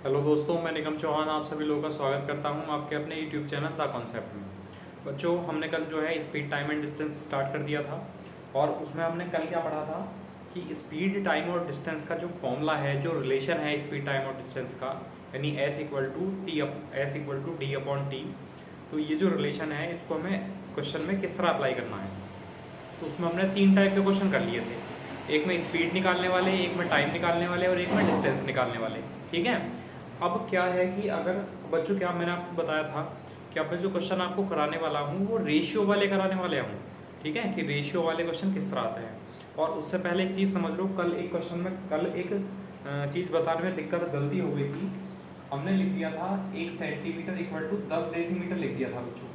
Hello दोस्तों, मैं निगम चौहान आप सभी लोगों का स्वागत करता हूं आपके अपने यूट्यूब चैनल द कॉन्सेप्ट में। बच्चों, हमने कल जो है speed time and distance start कर दिया था और उसमें हमने कल क्या पढ़ा था कि स्पीड टाइम और डिस्टेंस का जो फॉर्मूला है, जो रिलेशन है स्पीड टाइम और डिस्टेंस का, यानी S equal to D upon T. तो ये जो रिलेशन है इसको हमें क्वेश्चन में किस तरह अप्लाई करना है। तो उसमें हमने 3 टाइप के क्वेश्चन कर लिए थे। एक में स्पीड निकालने वाले, एक में टाइम निकालने वाले और एक में डिस्टेंस निकालने वाले। ठीक है। अब क्या है कि अगर बच्चों, क्या मैंने आपको बताया था कि अब मैं जो क्वेश्चन आपको कराने वाला हूँ वो रेशियो वाले कराने वाले हूँ। ठीक है, कि रेशियो वाले क्वेश्चन किस तरह आते हैं। और उससे पहले एक चीज़ समझ लो, कल एक चीज़ बताने में दिक्कत गलती हो गई थी। हमने लिख दिया था 1 सेंटीमीटर इक्वल टू 10 डेसीमीटर लिख दिया था बच्चों,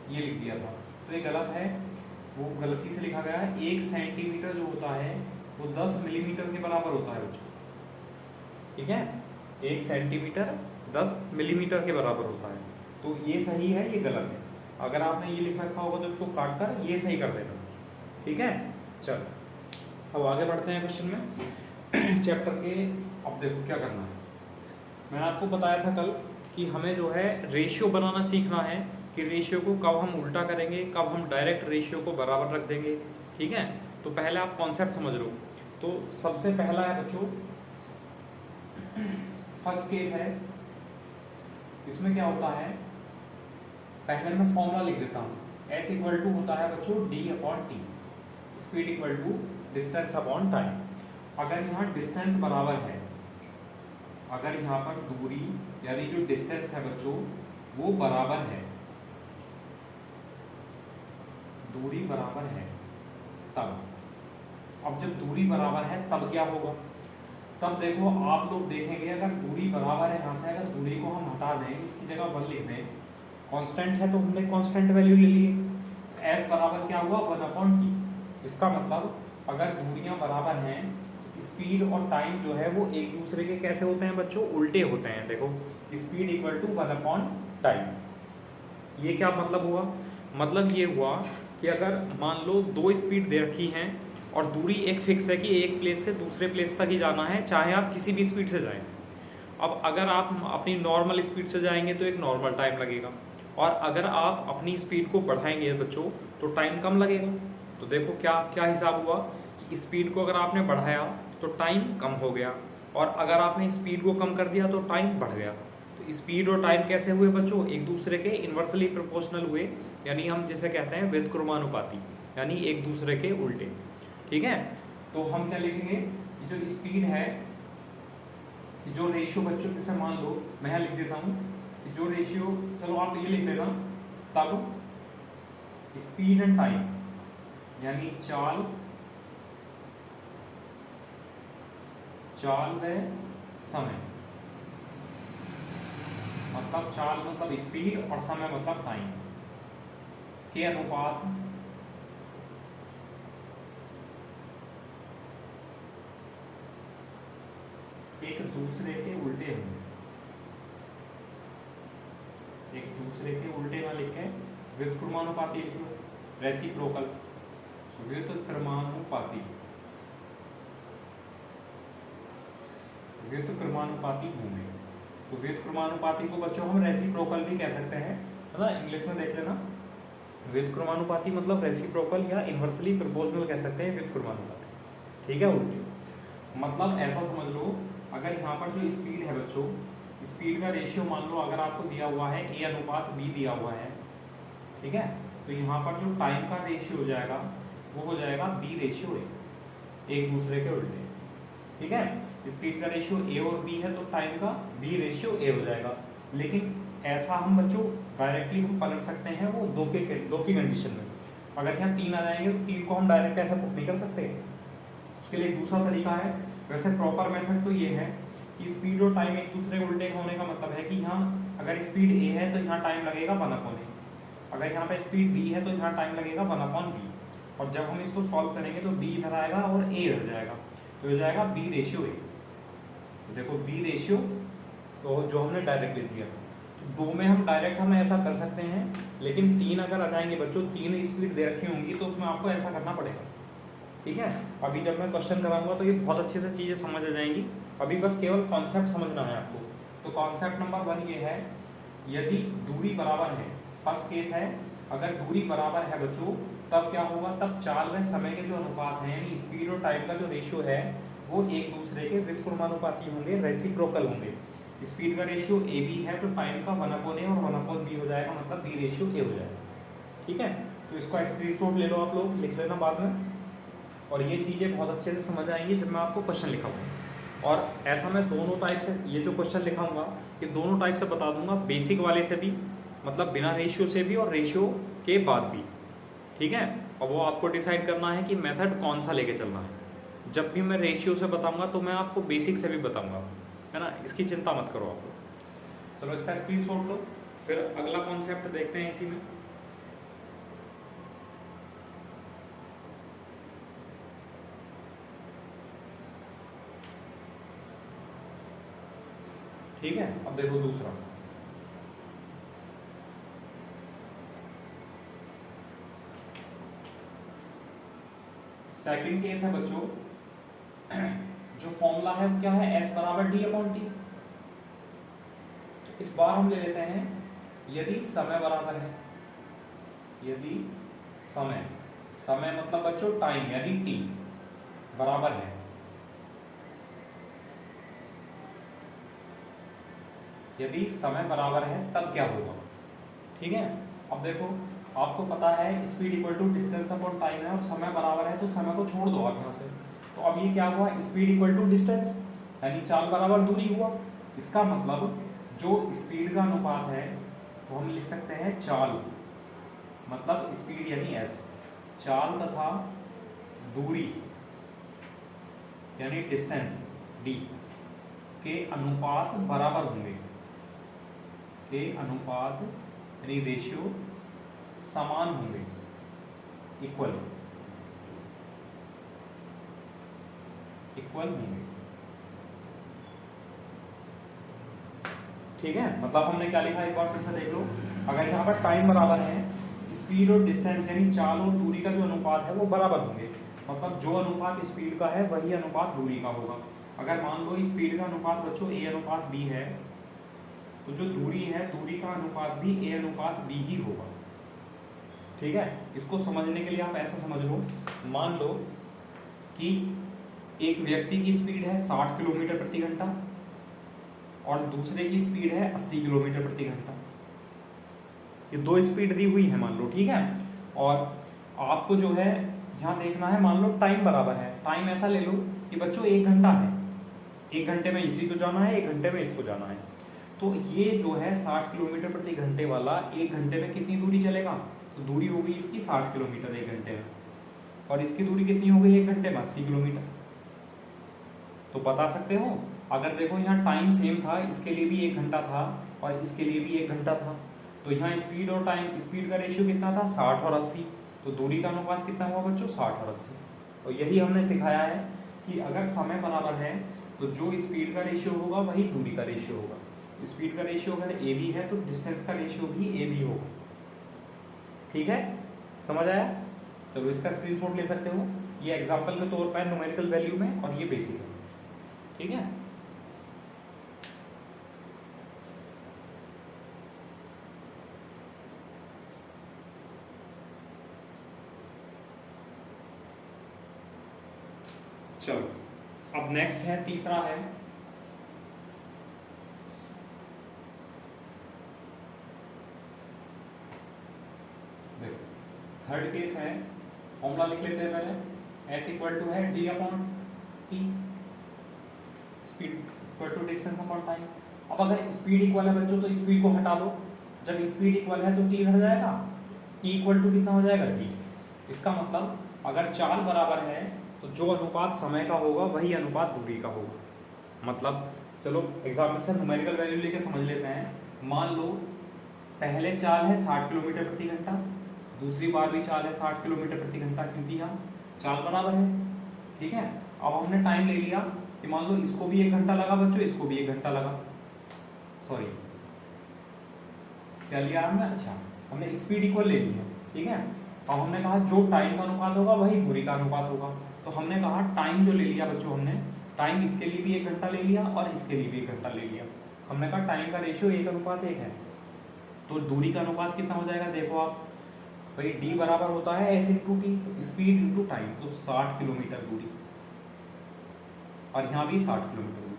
ये लिख दिया था। तो ये गलत है, वो गलती से लिखा गया है। 1 सेंटीमीटर जो होता है वो 10 मिलीमीटर के बराबर होता है बच्चों। ठीक है, 1 सेंटीमीटर 10 मिलीमीटर के बराबर होता है। तो ये सही है, ये गलत है। अगर आपने ये लिख रखा होगा तो इसको काट कर ये सही कर देना। ठीक है, चलो अब आगे बढ़ते हैं क्वेश्चन में चैप्टर के। अब देखो क्या करना है। मैंने आपको बताया था कल कि हमें जो है रेशियो बनाना सीखना है, कि रेशियो को कब हम उल्टा करेंगे, कब हम डायरेक्ट रेशियो को बराबर रख देंगे। ठीक है, तो पहले आप कॉन्सेप्ट समझ लो। तो सबसे पहला है बच्चों, फर्स्ट केस है। इसमें क्या होता है, पहले मैं फॉर्मूला लिख देता हूँ। एस इक्वल टू होता है बच्चों D upon T, speed equal to distance upon time. अगर यहाँ डिस्टेंस बराबर है, अगर यहाँ पर दूरी यानी जो डिस्टेंस है बच्चों वो बराबर है, दूरी बराबर है, तब अब जब दूरी बराबर है तब क्या होगा। तब देखो आप लोग देखेंगे, अगर दूरी बराबर है, यहाँ से अगर दूरी को हम हटा दें, इसकी जगह 1 लिख दें। कांस्टेंट है तो हमने कांस्टेंट वैल्यू ले ली। एस बराबर क्या हुआ 1 अपॉन टी। इसका मतलब अगर दूरियां बराबर हैं, स्पीड और टाइम जो है वो एक दूसरे के कैसे होते हैं बच्चों, उल्टे होते हैं। देखो speed equal to 1 upon time. ये क्या मतलब हुआ, मतलब ये हुआ कि अगर मान लो 2 स्पीड दे रखी हैं और दूरी एक फिक्स है कि एक प्लेस से दूसरे प्लेस तक ही जाना है, चाहे आप किसी भी स्पीड से जाएं। अब अगर आप अपनी नॉर्मल स्पीड से जाएंगे तो एक नॉर्मल टाइम लगेगा, और अगर आप अपनी स्पीड को बढ़ाएंगे बच्चों तो टाइम कम लगेगा। तो देखो क्या क्या हिसाब हुआ कि स्पीड को अगर आपने बढ़ाया तो टाइम कम हो गया, और अगर आपने स्पीड को कम कर दिया तो टाइम बढ़ गया। तो स्पीड और टाइम कैसे हुए बच्चों, एक दूसरे के इन्वर्सली प्रोपोर्शनल हुए, यानी हम जिसे कहते हैं व्युत्क्रमानुपाती, यानी एक दूसरे के उल्टे। ठीक है, तो हम क्या लिखेंगे कि जो स्पीड है, कि जो रेशियो बच्चों, जैसे मान लो मैं यहाँ लिख देता हूँ कि जो रेशियो, चलो आप ये लिख देना, तब स्पीड एंड टाइम यानी चाल व समय, मतलब चाल मतलब स्पीड और समय मतलब टाइम के अनुपात एक दूसरे के उल्टे होंगे। एक दूसरे के उल्टे ना लिखे, व्युत्क्रमानुपाती लिख लो, रेसिप्रोकल, व्युत्क्रमानुपाती, व्युत्क्रमानुपाती होंगे। तो व्युत्क्रमानुपाती को बच्चों हम रेसिप्रोकल भी कह सकते हैं, है ना। इंग्लिश में देख लेना, व्युत्क्रमानुपाती मतलब रेसिप्रोकल या इन्वर्सली प्रोपोर्शनल कह सकते हैं व्युत्क्रमानुपाती। ठीक है, उल्टे मतलब ऐसा समझ लो, अगर यहाँ पर जो स्पीड है बच्चों, स्पीड का रेशियो मान लो अगर आपको दिया हुआ है a अनुपात b दिया हुआ है। ठीक है, तो यहाँ पर जो टाइम का रेशियो हो जाएगा वो हो जाएगा b रेशियो a, एक दूसरे के उल्टे। ठीक है, स्पीड का रेशियो a और b है तो टाइम का b रेशियो a हो जाएगा। लेकिन ऐसा हम बच्चों डायरेक्टली हम पलट सकते हैं वो दो की कंडीशन में। अगर यहाँ 3 आ जाएंगे तो 3 को हम डायरेक्ट ऐसा पुट नहीं कर सकते, उसके लिए एक दूसरा तरीका है। वैसे प्रॉपर मेथड तो ये है कि स्पीड और टाइम एक दूसरे के उल्टे होने का मतलब है कि यहाँ अगर स्पीड a है तो यहाँ टाइम लगेगा 1 अपॉन a, अगर यहाँ पे स्पीड b है तो यहाँ टाइम लगेगा 1 अपॉन b। और जब हम इसको सॉल्व करेंगे तो b इधर आएगा और a इधर जाएगा, तो हो जाएगा b रेशियो a। तो देखो b रेशियो तो जो हमने डायरेक्ट लिख दिया, तो 2 में हम डायरेक्ट हम ऐसा कर सकते हैं, लेकिन 3 अगर आ जाएंगे बच्चों, 3 स्पीड दे रखी होंगी तो उसमें आपको ऐसा करना पड़ेगा। ठीक है, अभी जब मैं क्वेश्चन कराऊंगा तो ये बहुत अच्छे से चीज़ें समझ आ जाएंगी। अभी बस केवल कॉन्सेप्ट समझना है आपको तो कॉन्सेप्ट नंबर 1 ये है, यदि दूरी बराबर है, फर्स्ट केस है, अगर दूरी बराबर है बच्चों तब क्या होगा, तब चाल व समय के जो अनुपात हैं यानी स्पीड और टाइम का जो रेशियो है वो एक दूसरे के व्युत्क्रमानुपाती होंगे, रेसिप्रोकल होंगे। स्पीड का रेशियो ए बी है तो टाइम का 1/a और 1/b हो जाएगा, मतलब b रेशियो a हो जाएगा। ठीक है, तो इसका स्क्रीनशॉट ले लो, आप लोग लिख लेना बाद में, और ये चीज़ें बहुत अच्छे से समझ आएंगी जब मैं आपको क्वेश्चन लिखाऊंगा। और ऐसा मैं दोनों टाइप से ये जो क्वेश्चन लिखाऊंगा ये दोनों टाइप से बता दूंगा, बेसिक वाले से भी, मतलब बिना रेशियो से भी, और रेशियो के बाद भी। ठीक है, और वो आपको डिसाइड करना है कि मेथड कौन सा लेके चलना है। जब भी मैं रेशियो से बताऊंगा तो मैं आपको बेसिक से भी बताऊंगा, है ना, इसकी चिंता मत करो आप लोग। चलो इसका स्क्रीनशॉट लो, फिर अगला कॉन्सेप्ट देखते हैं इसी में। ठीक है, अब देखो दूसरा, सेकंड केस है बच्चों, जो फॉर्मूला है वो क्या है, S बराबर d/t। इस बार हम ले लेते हैं यदि समय बराबर है, यदि समय, समय मतलब बच्चों टाइम यानी t बराबर है, यदि समय बराबर है तब क्या होगा। ठीक है, अब देखो आपको पता है speed equal to distance upon time है, और समय बराबर है तो समय को छोड़ दो आप यहाँ से। तो अब ये क्या हुआ, स्पीड इक्वल टू डिस्टेंस यानी चाल बराबर दूरी हुआ। इसका मतलब जो स्पीड का अनुपात है वो हम लिख सकते हैं चाल, मतलब स्पीड यानी s, चाल तथा दूरी यानी डिस्टेंस d के अनुपात बराबर होंगे, के अनुपात यानी रेशियो समान होंगे, इक्वल होंगे। ठीक है, मतलब हमने क्या लिखा एक बार फिर से देख लो, अगर यहाँ पर टाइम बराबर है, स्पीड और डिस्टेंस यानी चाल और दूरी का जो अनुपात है वो बराबर होंगे, मतलब जो अनुपात स्पीड का है वही अनुपात दूरी का होगा। अगर मान लो स्पीड का अनुपात बच्चों a/b है, तो जो दूरी है दूरी का अनुपात भी a/b ही होगा। ठीक है, इसको समझने के लिए आप ऐसा समझ लो, मान लो कि एक व्यक्ति की स्पीड है 60 किलोमीटर प्रति घंटा और दूसरे की स्पीड है 80 किलोमीटर प्रति घंटा। ये दो स्पीड दी हुई है मान लो, ठीक है, और आपको जो है यहाँ देखना है, मान लो टाइम बराबर है, टाइम ऐसा ले लो कि बच्चों 1 घंटा है, 1 घंटे में इसी को जाना है, 1 घंटे में इसको जाना है। तो ये जो है 60 किलोमीटर प्रति घंटे वाला 1 घंटे में कितनी दूरी चलेगा, तो दूरी हो गई इसकी 60 किलोमीटर 1 घंटे में, और इसकी दूरी कितनी हो गई 1 घंटे में 80 किलोमीटर। तो बता सकते हो, अगर देखो यहाँ टाइम सेम था, इसके लिए भी 1 घंटा था और इसके लिए भी 1 घंटा था, तो यहाँ स्पीड और टाइम, स्पीड का रेशियो कितना था 60 और 80, तो दूरी का अनुपात कितना हुआ बच्चों 60 और 80। और यही हमने सिखाया है कि अगर समय बराबर है तो जो स्पीड का रेशियो होगा वही दूरी का रेशियो होगा। स्पीड का रेशियो अगर ए बी है तो डिस्टेंस का रेशियो भी ए बी होगा। ठीक है, समझ आया? चलो इसका स्क्रीनशॉट ले सकते हो, ये एग्जांपल के तौर पर न्यूमेरिकल वैल्यू में, और ये बेसिक है। ठीक है, चलो अब नेक्स्ट है, तीसरा है देखो, थर्ड केस है, फॉर्मूला लिख लेते हैं पहले, S इक्वल टू है d/t, speed equal to distance upon time. अब अगर स्पीड इक्वल है बच्चों तो स्पीड को हटा दो, जब स्पीड इक्वल है तो t घट जाएगा, t इक्वल टू कितना हो जाएगा t। इसका मतलब अगर चाल बराबर है तो जो अनुपात समय का होगा वही अनुपात दूरी का होगा। मतलब चलो एग्जाम्पल से न्यूमेरिकल वैल्यू लेके समझ लेते हैं। मान लो पहले चाल है 60 किलोमीटर प्रति घंटा, दूसरी बार भी चाल है 60 किलोमीटर प्रति घंटा, क्योंकि यहाँ चाल बराबर है। ठीक है, अब हमने टाइम ले लिया कि मान लो इसको भी 1 घंटा लगा बच्चों, इसको भी 1 घंटा लगा, सॉरी क्या लिया हमने, अच्छा हमने स्पीड इक्वल ले लिया। ठीक है, अब हमने कहा जो टाइम का अनुपात होगा वही दूरी का अनुपात होगा, तो हमने कहा टाइम जो ले लिया बच्चों, हमने टाइम इसके लिए भी 1 घंटा ले लिया और इसके लिए भी 1 घंटा ले लिया। हमने कहा टाइम का रेशियो 1:1 है, तो दूरी का अनुपात कितना हो जाएगा, देखो आप भाई d बराबर होता है s इंटू टी, तो स्पीड इंटू टाइम, तो 60 किलोमीटर दूरी, और यहाँ भी 60 किलोमीटर दूरी।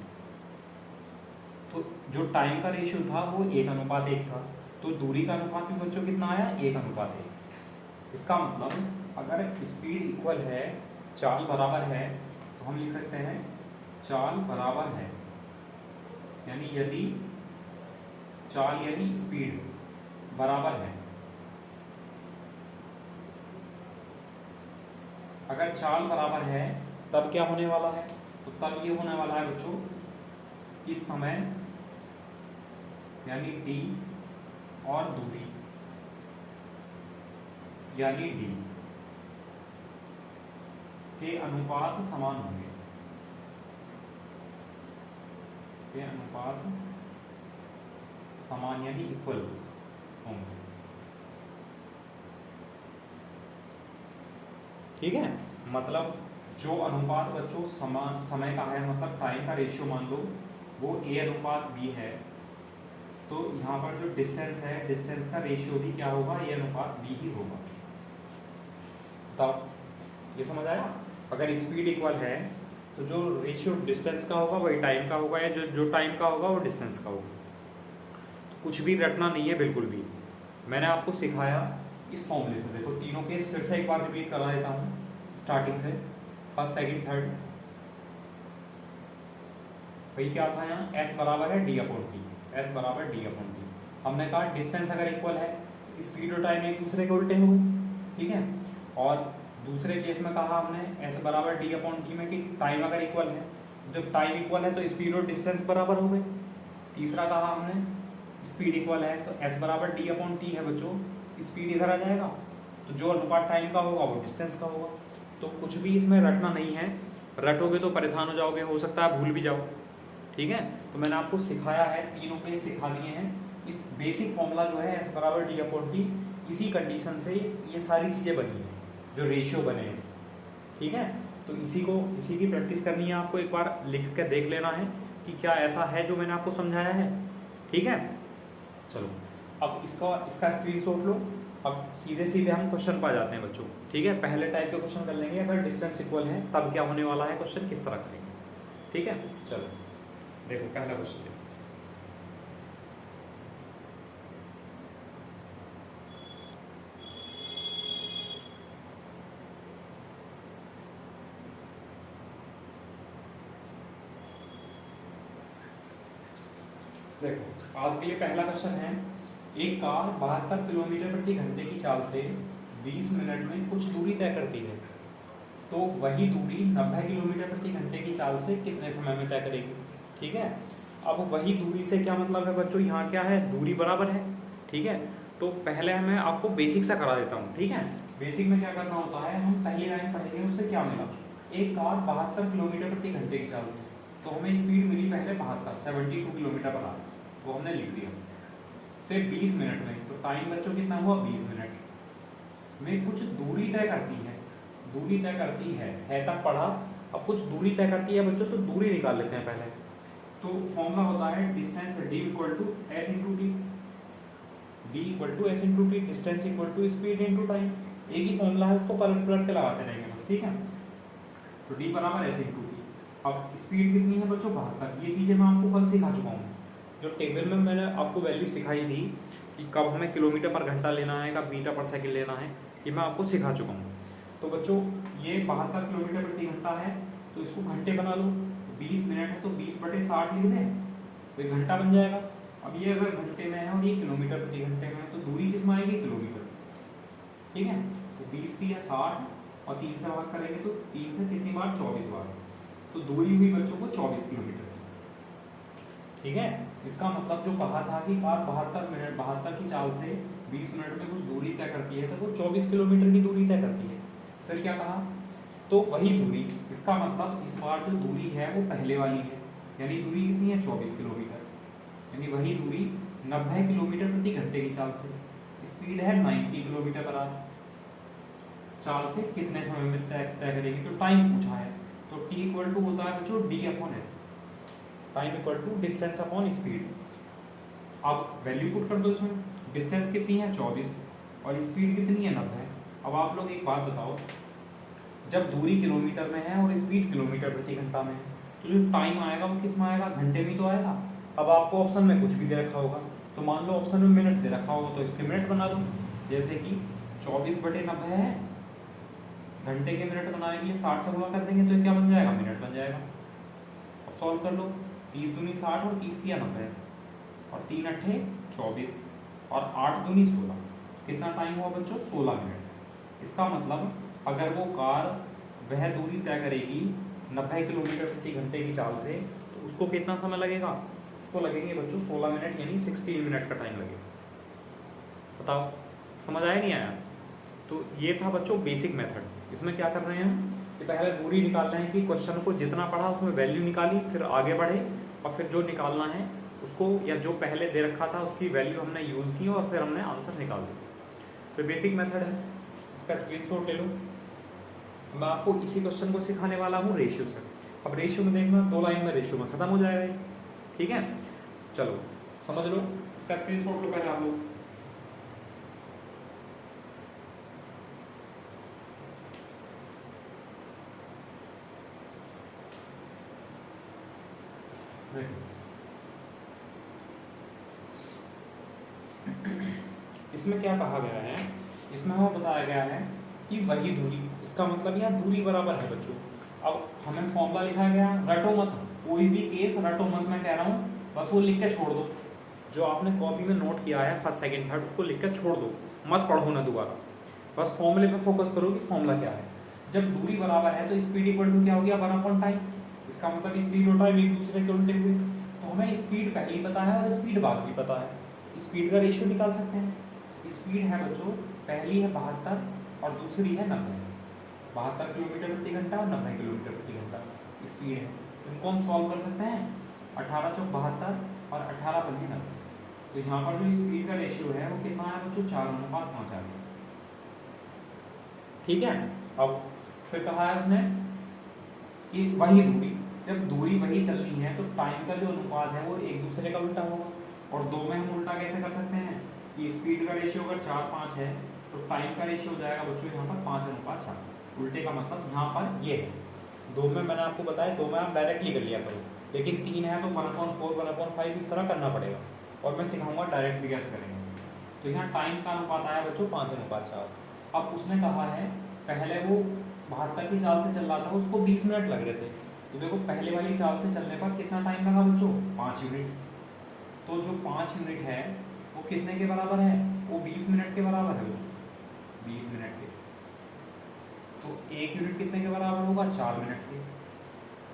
तो जो टाइम का रेशियो था वो 1:1 था, तो दूरी का अनुपात भी बच्चों कितना आया, 1:1। इसका मतलब अगर स्पीड इक्वल है, चाल बराबर है, तो हम लिख सकते हैं चाल बराबर है, यानी यदि चाल यानी स्पीड बराबर है, अगर चाल बराबर है तब क्या होने वाला है, तो तब ये होने वाला है बच्चों कि समय यानी t और दूरी यानी d के अनुपात समान होंगे, के अनुपात समान यानी इक्वल होंगे। ठीक है, मतलब जो अनुपात बच्चों समान समय का है, मतलब टाइम का रेशियो मान लो वो a/b है, तो यहाँ पर जो डिस्टेंस है, डिस्टेंस का रेशियो भी क्या होगा, a/b ही होगा। तो ये समझ आया, अगर स्पीड इक्वल है तो जो रेशियो डिस्टेंस का होगा वही टाइम का होगा, या जो टाइम का होगा वो डिस्टेंस का होगा। तो कुछ भी रटना नहीं है बिल्कुल भी, मैंने आपको सिखाया इस फॉर्मूले से। देखो तीनों केस फिर से एक बार रिपीट करा देता हूँ स्टार्टिंग से, फर्स्ट सेकंड थर्ड। वही क्या था यहाँ, s बराबर है d/t, s बराबर d/t। हमने कहा डिस्टेंस अगर इक्वल है, स्पीड और टाइम एक दूसरे के उल्टे होंगे, ठीक है। और दूसरे केस में कहा हमने s बराबर d/t में कि टाइम अगर इक्वल है, जब टाइम इक्वल है तो स्पीड और डिस्टेंस बराबर हो गए। तीसरा कहा हमने स्पीड इक्वल है तो s बराबर d/t है बच्चों, स्पीड इधर आ जाएगा, तो जो अनुपात टाइम का होगा वो डिस्टेंस का होगा। तो कुछ भी इसमें रटना नहीं है, रटोगे तो परेशान हो जाओगे, हो सकता है भूल भी जाओ। ठीक है, तो मैंने आपको सिखाया है, तीनों केस सिखा दिए हैं। इस बेसिक फॉर्मूला जो है s बराबर d/t, इसी कंडीशन से ये सारी चीज़ें बनी हैं जो रेशियो बने हैं। ठीक है, तो इसी की प्रैक्टिस करनी है आपको, एक बार लिख के देख लेना है कि क्या ऐसा है जो मैंने आपको समझाया है। ठीक है, चलो अब इसका स्क्रीनशॉट लो। अब सीधे सीधे हम क्वेश्चन पर जाते हैं बच्चों। ठीक है, पहले टाइप के क्वेश्चन कर लेंगे, अगर डिस्टेंस इक्वल है तब क्या होने वाला है, क्वेश्चन किस तरह करेंगे। ठीक है, चलो देखो पहला क्वेश्चन। देखो आज के लिए पहला क्वेश्चन है, एक कार 72 किलोमीटर प्रति घंटे की चाल से 20 मिनट में कुछ दूरी तय करती है, तो वही दूरी 90 किलोमीटर प्रति घंटे की चाल से कितने समय में तय करेगी। ठीक है, अब वही दूरी से क्या मतलब है बच्चों, यहाँ क्या है, दूरी बराबर है। ठीक है, तो पहले मैं आपको बेसिक सा करा देता हूँ। ठीक है, बेसिक में क्या करना होता है, हम पहली लाइन पढ़ेंगे, उससे क्या मिला, एक कार 72 किलोमीटर प्रति घंटे की चाल से, तो हमें स्पीड मिली पहले 72 किलोमीटर पर आवर, वो हमने लिख दिया, से 20 मिनट में, तो टाइम बच्चों कितना हुआ, 20 मिनट में कुछ दूरी तय करती है। दूरी तय करती है तक पढ़ा, अब कुछ दूरी तय करती है बच्चों, तो दूरी निकाल लेते हैं पहले। तो फॉर्मूला होता है distance d equal to s into T, d equal to s into T, distance equal to speed into time. एक ही फॉर्मूला है, उसको पलट पलट के लगाते रहेंगे बस। ठीक है, तो d बराबर s इंटू टी। अब स्पीड कितनी है बच्चों, 72। ये चीज़ें मैं आपको कल सिखा चुका हूँ, जो टेबल में मैंने आपको वैल्यू सिखाई थी कि कब हमें किलोमीटर पर घंटा लेना है, कब मीटर पर सेकंड लेना है, ये मैं आपको सिखा चुका हूँ। तो बच्चों ये 72 किलोमीटर प्रति घंटा है, तो इसको घंटे बना लो, 20 मिनट है तो 20/60 लिख दें, तो ये घंटा बन जाएगा। अब ये अगर घंटे में है और ये किलोमीटर प्रति घंटे में है, तो दूरी किस में आएगी, किलोमीटर। ठीक है, तो 20 दिया 60 और 3 से भाग करेंगे तो 3 से कितनी बार, 24 बार, तो दूरी हुई बच्चों को 24 किलोमीटर। ठीक है, इसका मतलब जो कहा था कि कार 72 की चाल से 20 मिनट में कुछ दूरी तय करती है, तो वो 24 किलोमीटर की दूरी तय करती है। फिर क्या कहा, तो वही दूरी, इसका मतलब इस बार जो दूरी है वो पहले वाली है, यानी दूरी कितनी है, 24 किलोमीटर, यानी वही दूरी 90 किलोमीटर प्रति घंटे की चाल से, स्पीड है 90 किलोमीटर पर आवर, चाल से कितने समय में तय करेगी, तो टाइम पूछा है, तो t इक्वल टू होता है बच्चों d/s। Time equal to distance upon speed. अब वैल्यू पुट कर दो इसमें, डिस्टेंस कितनी है 24 और स्पीड कितनी है 90। अब आप लोग एक बात बताओ, जब दूरी किलोमीटर में है और स्पीड किलोमीटर प्रति घंटा में है, तो जो टाइम आएगा वो किस में आएगा, घंटे में तो आएगा। अब आपको ऑप्शन में कुछ भी दे रखा होगा, तो मान लो ऑप्शन में मिनट दे रखा होगा, तो इसके मिनट बना दो। जैसे कि 24/90 है, घंटे के मिनट बनाने के लिए 60 से गुणा कर देंगे तो क्या बन जाएगा, मिनट बन जाएगा। अब सॉल्व कर लो, 30 दूनी 60 और 30 तिया 90 और 3 अट्ठे 24 और 8 दूनी 16, कितना टाइम हुआ बच्चों, 16 मिनट। इसका मतलब अगर वो कार वह दूरी तय करेगी 90 किलोमीटर प्रति घंटे की चाल से, तो उसको कितना समय लगेगा, उसको लगेंगे बच्चों 16 मिनट, यानी 16 मिनट का टाइम लगेगा। बताओ समझ आया नहीं आया। तो ये था बच्चों बेसिक मेथड। इसमें क्या कर रहे हैं हम कि पहले दूरी निकाल रहे हैं कि क्वेश्चन को जितना पढ़ा उसमें वैल्यू निकाली, फिर आगे बढ़े और फिर जो निकालना है उसको, या जो पहले दे रखा था उसकी वैल्यू हमने यूज़ की और फिर हमने आंसर निकाल दिया। तो बेसिक मेथड है, इसका स्क्रीनशॉट ले लो। मैं आपको इसी क्वेश्चन को सिखाने वाला हूँ रेशियो से। अब रेशियो में देखना, 2 लाइन में रेशियो में खत्म हो जाएगा ये, ठीक है। चलो समझ लो, इसका स्क्रीनशॉट लो पहले आप लोग। इसमें क्या कहा गया है, इसमें हमें बताया गया है कि वही दूरी, इसका मतलब यहाँ दूरी बराबर है बच्चों। अब हमें फॉर्मूला लिखा गया, रटो मत, कोई भी केस रटो मत, मैं कह रहा हूँ, बस वो लिख के छोड़ दो। जो आपने कॉपी में नोट किया है फर्स्ट सेकंड थर्ड, उसको लिख कर छोड़ दो, मत पढ़ो ना दोबारा। बस फॉर्मूले पे फोकस करो कि फॉर्मूला क्या है। जब दूरी बराबर है तो स्पीड इक्वल टू क्या हो गया, 1 टाइम। इसका मतलब स्पीड और टाइम एक दूसरे के उल्टे हुए, तो हमें स्पीड पहले ही पता है और स्पीड बाद भी पता है, तो स्पीड का रेशियो निकाल सकते हैं। स्पीड है बच्चों, पहली है 72 और दूसरी है 90। 72 किलोमीटर प्रति घंटा और 90 किलोमीटर प्रति घंटा स्पीड है। इनको हम सॉल्व कर सकते हैं, 18 चौक 72 और 18 पंजे 90। तो यहाँ पर जो स्पीड का रेशियो है वो कितना है बच्चों, 4:5 आ गया, ठीक है। अब फिर कहा है उसने कि वही दूरी, जब दूरी वही चलनी है तो टाइम का जो अनुपात है वो एक दूसरे का उल्टा होगा। और दो में हम उल्टा कैसे कर सकते हैं कि स्पीड का रेशियो अगर 4:5 है तो टाइम का रेशियो हो जाएगा बच्चों यहाँ पर 5:4। उल्टे का मतलब यहाँ पर ये है, दो में मैंने आपको बताया, दो में आप डायरेक्टली कर लिया करो, लेकिन 3 है तो 1/4 1/5 इस तरह करना पड़ेगा, और मैं सिखाऊंगा डायरेक्ट भी कैसे करेंगे। तो यहाँ टाइम का अनुपात आया बच्चों 5:4। अब उसने कहा है पहले वो 72 की चाल से चल रहा था, उसको 20 मिनट लग रहे थे, तो देखो पहले वाली चाल से चलने पर कितना टाइम लगा बच्चों, 5 यूनिट। तो जो 5 यूनिट है वो कितने के बराबर है, वो 20 मिनट के बराबर है बच्चों, 20 मिनट के। तो 1 यूनिट कितने के बराबर होगा, 4 मिनट के।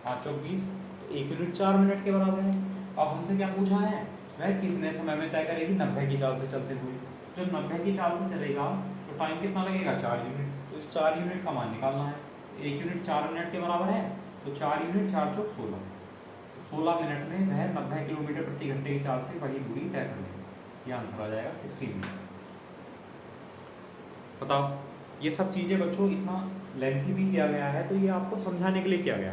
5 चौक 20, तो 1 यूनिट 4 मिनट के बराबर है। अब हमसे क्या पूछा है, वह कितने समय में तय करेगी, 90 की चाल से चलते हुए। जब 90 की चाल से चलेगा तो टाइम कितना लगेगा, 4 यूनिट। तो इस 4 यूनिट का मान निकालना है। 1 यूनिट 4 मिनट के बराबर है, तो 4 यूनिट 4 चौक 16। 16 मिनट में वह 90 किलोमीटर प्रति घंटे की चाल से वही दूरी तय कर लेगी। ये आंसर आ जाएगा 16 मिनट। बताओ, ये सब चीज़ें बच्चों इतना लेंथी भी किया गया है तो ये आपको समझाने के लिए किया गया।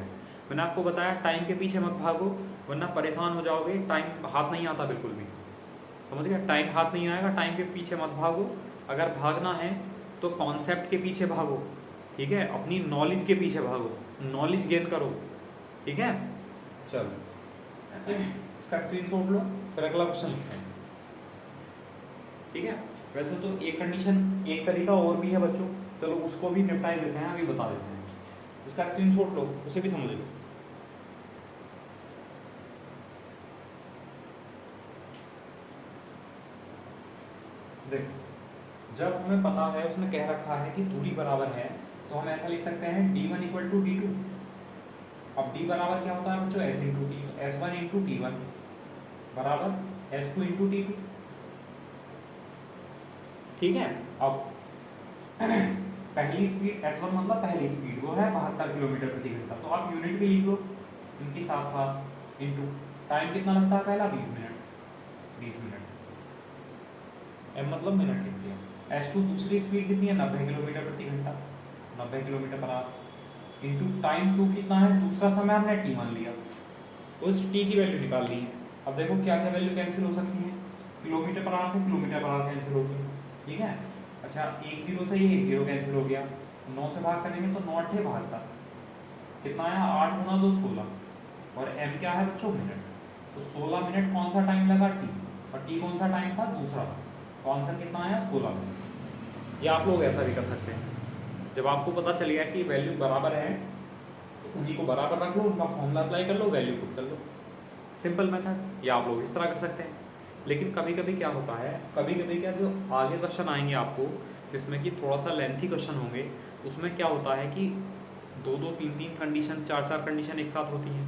मैंने आपको बताया टाइम के पीछे मत भागो वरना परेशान हो जाओगे, टाइम हाथ नहीं आता बिल्कुल भी, समझ गए। टाइम हाथ नहीं आएगा, टाइम के पीछे मत भागो। अगर भागना है तो कॉन्सेप्ट के पीछे भागो, ठीक है, अपनी नॉलेज के पीछे भागो, नॉलेज गेन करो, ठीक है। चलो इसका स्क्रीनशॉट लो, फिर अगला क्वेश्चन लिखते हैं, ठीक है। वैसे तो एक कंडीशन, एक तरीका और भी है बच्चों, चलो उसको भी निपटाई देते हैं, अभी बता देते हैं। इसका स्क्रीनशॉट लो, उसे भी समझ लो। देखो जब हमें पता है, उसने कह रखा है कि दूरी बराबर है, तो हम ऐसा लिख सकते हैं d1 इक्वल टू d2। अब d बराबर क्या होता है बच्चों, s into T, s1 into t1 बराबर s2 इंटू t2, ठीक है। अब पहली स्पीड s1 मतलब पहली स्पीड वो है 72 किलोमीटर प्रति घंटा, तो आप यूनिट भी लिख लो इनकी साथ साथ, इंटू टाइम कितना लगता है पहला 20 मिनट, 20 मिनट, m मतलब मिनट लिख दिया। s2 दूसरी स्पीड कितनी है, 90 किलोमीटर प्रति घंटा, 90 kilometre per hour, into time 2 कितना है, दूसरा समय हमने t मान लिया, तो इस टी की वैल्यू निकालनी है। अब देखो क्या क्या वैल्यू कैंसिल हो सकती है, किलोमीटर पर आवर से किलोमीटर पर आवर कैंसिल होगी, ठीक है। अच्छा, एक जीरो से ये एक जीरो कैंसिल हो गया, 9 से भाग करेंगे तो 9 8 72, कितना आया 8 गुना 2 16, और एम क्या है बच्चों मिनट, तो 16 मिनट कौन सा टाइम लगा टी, और टी कौन सा टाइम था दूसरा, तो आंसर कितना आया 16 मिनट। या आप लोग ऐसा भी कर सकते हैं, जब आपको पता चल गया कि वैल्यू बराबर है तो उन्हीं को बराबर रख लो, उनका फॉर्मूला अप्लाई कर लो, वैल्यू पुट कर लो, सिंपल मेथड। या आप लोग इस तरह कर सकते हैं। लेकिन कभी कभी क्या होता है, कभी कभी क्या जो आगे क्वेश्चन आएंगे आपको जिसमें कि थोड़ा सा लेंथी क्वेश्चन होंगे, उसमें क्या होता है कि 2 2 3 3 कंडीशन 4 4 कंडीशन एक साथ होती हैं,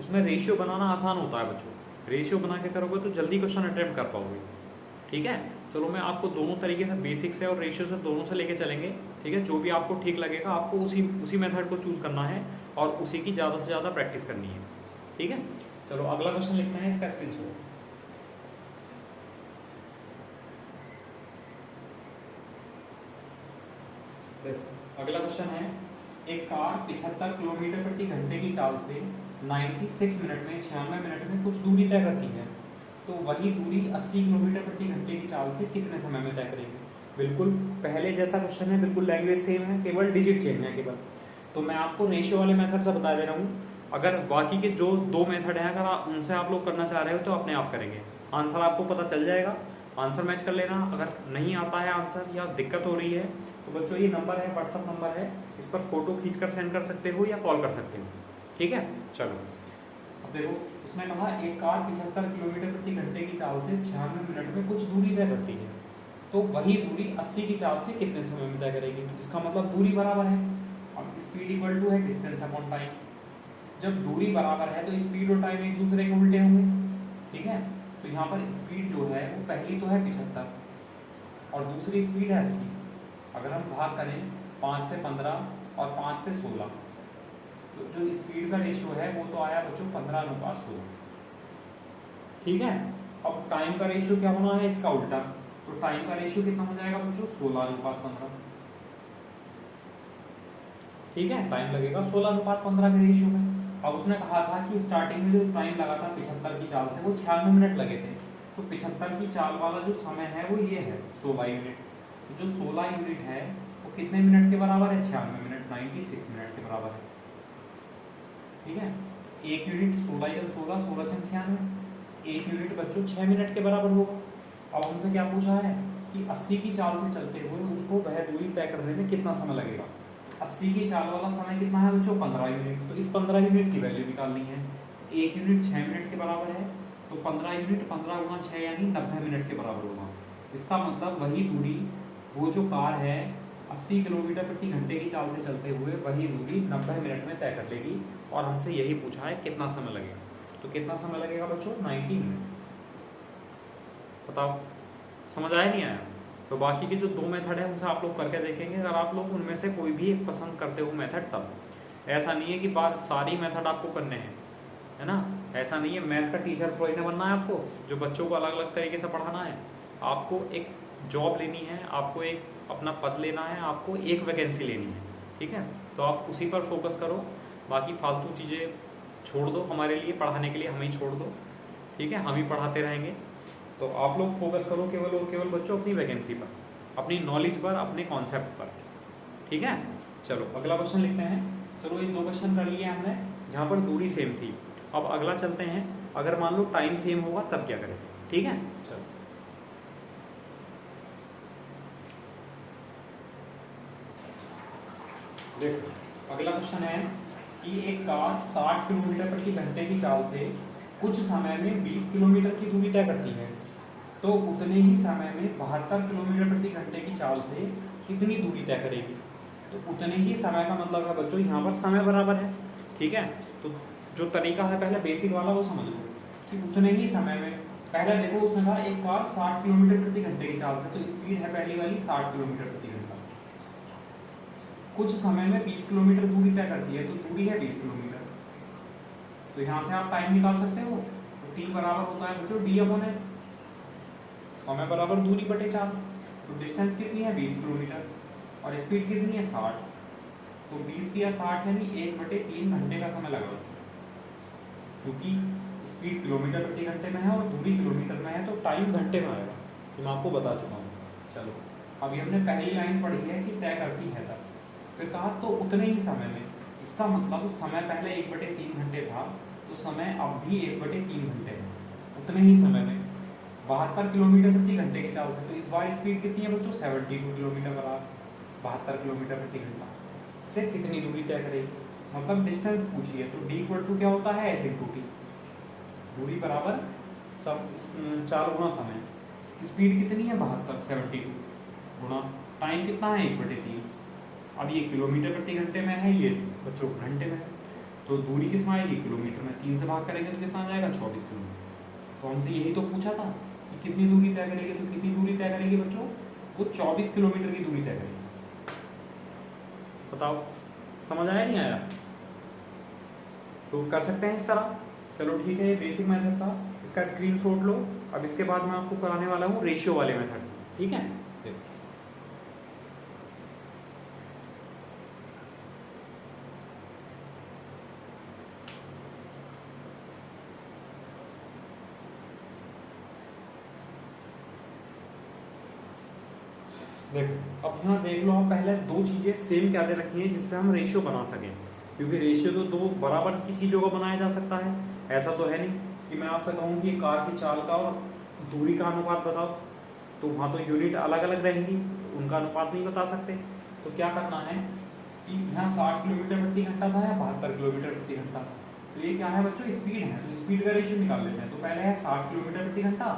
उसमें रेशियो बनाना आसान होता है बच्चों, रेशियो बना के करोगे तो जल्दी क्वेश्चन अटेम्प्ट कर पाओगे, ठीक है। चलो मैं आपको दोनों तरीके से, बेसिक से और रेशियो से, दोनों से लेके चलेंगे, ठीक है। जो भी आपको ठीक लगेगा आपको उसी मेथड को चूज़ करना है और उसी की ज़्यादा से ज़्यादा प्रैक्टिस करनी है, ठीक है। चलो अगला क्वेश्चन लिखते हैं, इसका स्क्रीनशॉट। देखो अगला क्वेश्चन है, एक कार 75 किलोमीटर प्रति घंटे की चाल से 96 मिनट में 96 मिनट में कुछ दूरी तय करती है, तो वही दूरी 80 किलोमीटर प्रति घंटे की चाल से कितने समय में तय करेगी। बिल्कुल पहले जैसा क्वेश्चन है, बिल्कुल लैंग्वेज सेम है, केवल डिजिट चेंज है केवल। तो मैं आपको रेशियो वाले मेथड से बता दे रहा हूँ, अगर बाकी के जो 2 मेथड हैं अगर आप उनसे आप लोग करना चाह रहे हो तो अपने आप करेंगे, आंसर आपको पता चल जाएगा, आंसर मैच कर लेना। अगर नहीं आता है आंसर या दिक्कत हो रही है तो बच्चों ये नंबर है, व्हाट्सअप नंबर है, इस पर फोटो खींचकर सेंड कर सकते हो या कॉल कर सकते हो, ठीक है। चलो अब देखो, उसने कहा एक कार 75 किलोमीटर प्रति घंटे की चाल से 96 मिनट में कुछ दूरी तय करती है, तो वही दूरी 80 की चाल से कितने समय में तय करेगी। तो इसका मतलब दूरी बराबर है, अब स्पीड इक्वल टू है डिस्टेंस अपॉन टाइम। जब दूरी बराबर है तो स्पीड और टाइम एक दूसरे के उल्टे होंगे, ठीक है। तो यहाँ पर स्पीड जो है वो पहली तो है 75 और दूसरी स्पीड है 80। अगर हम भाग करें 5 से 15 और 5 से 16, तो जो स्पीड का रेशियो है वो तो आया बच्चों 15:16, ठीक है। अब टाइम का रेशियो क्या होना है, इसका उल्टा, तो टाइम का रेशियो कितना हो जाएगा बच्चों 16:15, ठीक है। टाइम लगेगा 16:15 के रेशियो में। अब उसने कहा था कि स्टार्टिंग में जो टाइम लगा था 75 की चाल से वो 96 मिनट लगे थे, तो 75 की चाल वाला जो समय है वो ये है 16 यूनिट, तो जो 16 यूनिट है वो कितने मिनट के बराबर है, 96 मिनट, 96 मिनट के बराबर है, ठीक है। एक यूनिट 16 × 16, 16 × 96, एक यूनिट बच्चों 6 मिनट के बराबर होगा। अब हमसे क्या पूछा है कि 80 की चाल से चलते हुए उसको वह दूरी तय करने में कितना समय लगेगा। 80 की चाल वाला समय कितना है बच्चों 15 यूनिट, तो इस 15 यूनिट की वैल्यू निकालनी है। एक यूनिट 6 मिनट के बराबर है, तो 15 यूनिट 15 × 6 यानी 90 मिनट के बराबर होगा। इसका मतलब वही दूरी, वो जो कार है 80 किलोमीटर प्रति घंटे की चाल से चलते हुए वही दूरी 90 मिनट में तय कर लेगी, और हमसे यही पूछा है कितना समय लगेगा। तो कितना समय लगेगा बच्चों 90 मिनट। बताओ समझ आया नहीं आया। तो बाकी के जो 2 मेथड है उनसे आप लोग करके देखेंगे, अगर आप लोग उनमें से कोई भी एक पसंद करते हो मेथड, तब ऐसा नहीं है कि बात सारी मेथड आपको करने हैं, है ना। ऐसा नहीं है, मैथ का टीचर थोड़ी ना बनना है आपको जो बच्चों को अलग अलग तरीके से पढ़ाना है। आपको एक जॉब लेनी है, आपको एक अपना पद लेना है, आपको एक वैकेंसी लेनी है, ठीक है। तो आप उसी पर फोकस करो, बाकी फालतू चीज़ें छोड़ दो, हमारे लिए पढ़ाने के लिए हमें ही छोड़ दो, ठीक है। हम ही पढ़ाते रहेंगे। तो आप लोग फोकस करो केवल और केवल बच्चों अपनी वैकेंसी पर, अपनी नॉलेज पर, अपने कॉन्सेप्ट पर, ठीक है। चलो अगला क्वेश्चन लिखते हैं। चलो ये 2 क्वेश्चन कर लिए हमने जहाँ पर दूरी सेम थी। अब अगला चलते हैं, अगर मान लो टाइम सेम होगा तब क्या करें, ठीक है। चलो देखो अगला क्वेश्चन है कि एक कार 60 किलोमीटर प्रति घंटे की चाल से कुछ समय में 20 किलोमीटर की दूरी तय करती है, तो उतने ही समय में 72 किलोमीटर प्रति घंटे की चाल से कितनी दूरी तय करेगी। तो उतने ही समय का मतलब है बच्चों यहाँ पर समय बराबर है, ठीक है। तो जो तरीका है पहले बेसिक वाला वो समझ लो कि उतने ही समय में, पहले देखो उसने कहा एक कार 60 किलोमीटर प्रति घंटे की चाल से, तो स्पीड है पहली वाली 60 किलोमीटर प्रति घंटा, कुछ समय में 20 किलोमीटर दूरी तय करती है, तो दूरी है 20 किलोमीटर। तो यहाँ से आप टाइम निकाल सकते हो, तो टी बराबर होता है बच्चों d/s, समय बराबर दूरी बटे 4। तो डिस्टेंस कितनी है 20 किलोमीटर और स्पीड कितनी है 60, तो 20 दिया 60 यानी 1/3 घंटे का समय लगा बच्चों। क्योंकि स्पीड किलोमीटर प्रति घंटे में है और दूरी किलोमीटर में है, तो टाइम घंटे में आएगा, ये मैं आपको बता चुका हूँ। चलो अभी हमने पहली लाइन पढ़ी है कि तय करती है तब, फिर कहा तो उतने ही समय में, इसका मतलब समय पहले 1/3 घंटे था, तो समय अब भी 1/3 घंटे है, उतने ही समय में 72 किलोमीटर प्रति घंटे की चाल से। तो इस बार स्पीड कितनी है बच्चों? 72 किलोमीटर बराबर 72 किलोमीटर प्रति घंटा से कितनी दूरी तय करेगी, मतलब डिस्टेंस पूछी है। तो डी इक्वल टू क्या होता है? एस इंटू टी, दूरी बराबर सब चाल गुना समय। स्पीड कितनी है? 72, 72 गुना टाइम कितना है? 1/3। अब ये किलोमीटर प्रति घंटे में है, ये बच्चों घंटे में है, तो दूरी किस में आएगी? किलोमीटर में। 3 से भाग करेंगे तो कितना आ जाएगा? 24 किलोमीटर। तो हमसे यही तो पूछा था कि कितनी दूरी तय करेगी, तो कितनी दूरी तय करेगी बच्चों? वो 24 किलोमीटर की दूरी तय करेगी। बताओ समझ आया नहीं आया? तो कर सकते हैं इस तरह। चलो ठीक है, ये बेसिक मेथड था, इसका स्क्रीनशॉट लो। अब इसके बाद मैं आपको कराने वाला हूँ रेशियो वाले मेथड से, ठीक है? देखो अब यहाँ देख लो, आप पहले दो चीज़ें सेम क्या दे रखी हैं जिससे हम रेशियो बना सकें, क्योंकि रेशियो तो दो बराबर की चीज़ों का बनाया जा सकता है। ऐसा तो है नहीं कि मैं आपसे कहूँ कि कार की चाल का और दूरी का अनुपात बताओ, तो वहाँ तो यूनिट अलग अलग रहेंगी, उनका अनुपात नहीं बता सकते। तो क्या करना है कि यहाँ 60 किलोमीटर प्रति घंटा था या 72 किलोमीटर प्रति घंटा, तो ये क्या है बच्चों? स्पीड है, तो स्पीड का रेशियो निकाल लेते हैं। तो पहले है 60 किलोमीटर प्रति घंटा